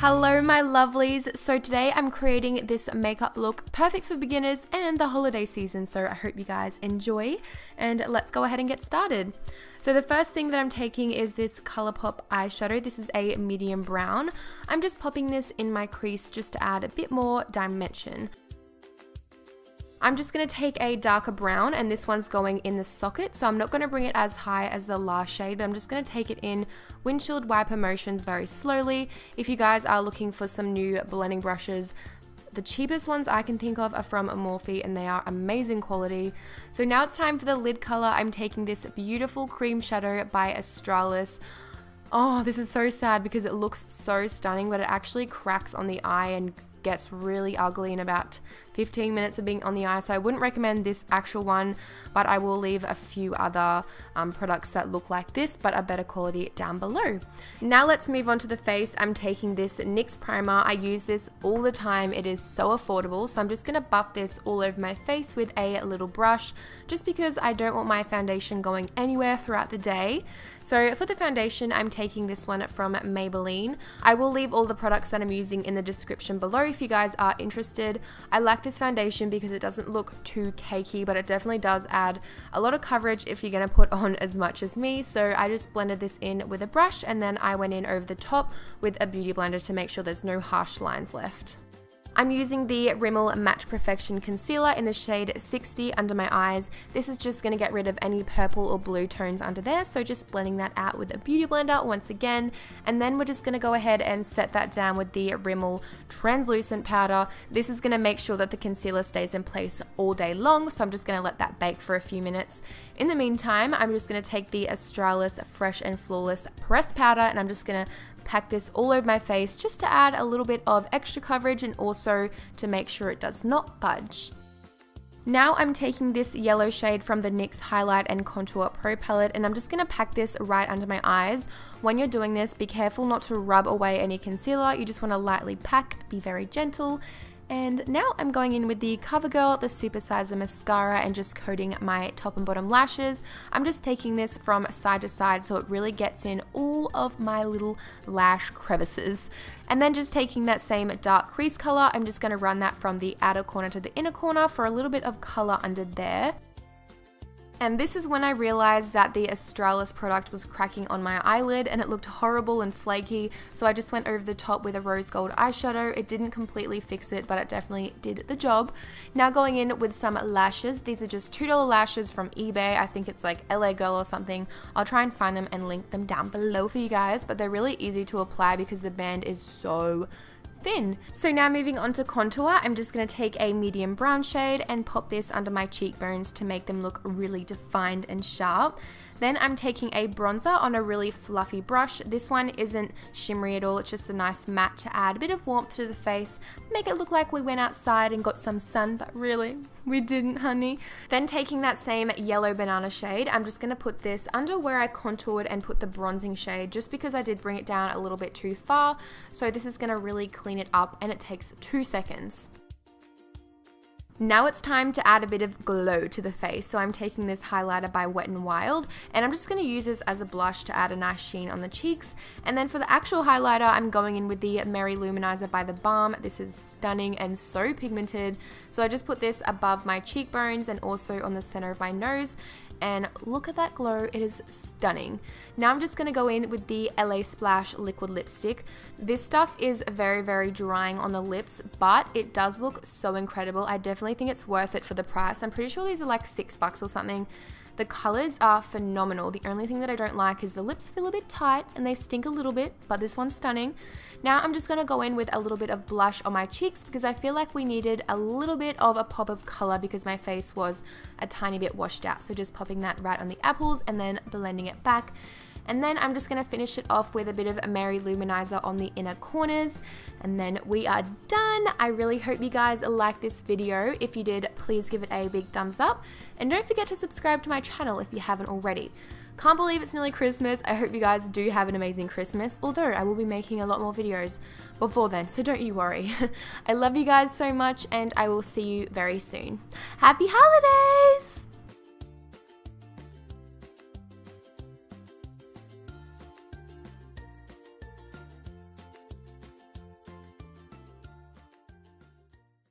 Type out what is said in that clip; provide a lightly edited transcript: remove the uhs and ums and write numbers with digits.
Hello my lovelies, so today I'm creating this makeup look perfect for beginners and the holiday season, so I hope you guys enjoy and let's go ahead and get started. So the first thing that I'm taking is this ColourPop eyeshadow. This is a medium brown. I'm just popping this in my crease just to add a bit more dimension. I'm just going to take a darker brown and this one's going in the socket, so I'm not going to bring it as high as the last shade, but I'm just going to take it in windshield wiper motions very slowly. If you guys are looking for some new blending brushes, the cheapest ones I can think of are from Morphe and they are amazing quality. So now it's time for the lid color. I'm taking this beautiful cream shadow by Australis. Oh, this is so sad because it looks so stunning, but it actually cracks on the eye and gets really ugly in about 15 minutes of being on the eye, so I wouldn't recommend this actual one, but I will leave a few other products that look like this but are better quality down below. Now let's move on to the face. I'm taking this NYX primer. I use this all the time. It is so affordable, so I'm just going to buff this all over my face with a little brush just because I don't want my foundation going anywhere throughout the day. So for the foundation, I'm taking this one from Maybelline. I will leave all the products that I'm using in the description below if you guys are interested. I like this foundation because it doesn't look too cakey, but it definitely does add a lot of coverage if you're going to put on as much as me. So I just blended this in with a brush and then I went in over the top with a beauty blender to make sure there's no harsh lines left. I'm using the Rimmel Match Perfection Concealer in the shade 60 under my eyes. This is just going to get rid of any purple or blue tones under there, so just blending that out with a beauty blender once again. And then we're just going to go ahead and set that down with the Rimmel Translucent Powder. This is going to make sure that the concealer stays in place all day long, so I'm just going to let that bake for a few minutes. In the meantime, I'm just going to take the Australis Fresh and Flawless Pressed Powder and I'm just going to pack this all over my face just to add a little bit of extra coverage and also to make sure it does not budge. Now I'm taking this yellow shade from the NYX Highlight and Contour Pro Palette and I'm just going to pack this right under my eyes. When you're doing this, be careful not to rub away any concealer. You just want to lightly pack, be very gentle. And now I'm going in with the CoverGirl, the Supersizer Mascara, and just coating my top and bottom lashes. I'm just taking this from side to side so it really gets in all of my little lash crevices. And then just taking that same dark crease color, I'm just going to run that from the outer corner to the inner corner for a little bit of color under there. And this is when I realized that the Australis product was cracking on my eyelid and it looked horrible and flaky, so I just went over the top with a rose gold eyeshadow. It didn't completely fix it, but it definitely did the job. Now going in with some lashes. These are just $2 lashes from eBay. I think it's like LA Girl or something. I'll try and find them and link them down below for you guys, but they're really easy to apply because the band is so thin. So now moving on to contour, I'm just going to take a medium brown shade and pop this under my cheekbones to make them look really defined and sharp. Then I'm taking a bronzer on a really fluffy brush. This one isn't shimmery at all, it's just a nice matte to add a bit of warmth to the face, make it look like we went outside and got some sun, but really, we didn't, honey. Then taking that same yellow banana shade, I'm just going to put this under where I contoured and put the bronzing shade, just because I did bring it down a little bit too far. So this is going to really clean it up and it takes 2 seconds. Now it's time to add a bit of glow to the face, so I'm taking this highlighter by Wet n Wild and I'm just going to use this as a blush to add a nice sheen on the cheeks. And then for the actual highlighter, I'm going in with the Merry Luminizer by The Balm. This is stunning and so pigmented, so I just put this above my cheekbones and also on the center of my nose. And look at that glow, it is stunning. Now I'm just going to go in with the LA Splash liquid lipstick. This stuff is very, very drying on the lips, but it does look so incredible. I definitely think it's worth it for the price. I'm pretty sure these are like $6 or something. The colors are phenomenal. The only thing that I don't like is the lips feel a bit tight and they stink a little bit, but this one's stunning. Now I'm just going to go in with a little bit of blush on my cheeks because I feel like we needed a little bit of a pop of color because my face was a tiny bit washed out. So just popping that right on the apples and then blending it back. And then I'm just going to finish it off with a bit of a Merry Luminizer on the inner corners. And then we are done. I really hope you guys liked this video. If you did, please give it a big thumbs up. And don't forget to subscribe to my channel if you haven't already. Can't believe it's nearly Christmas. I hope you guys do have an amazing Christmas, although I will be making a lot more videos before then, so don't you worry. I love you guys so much and I will see you very soon. Happy holidays!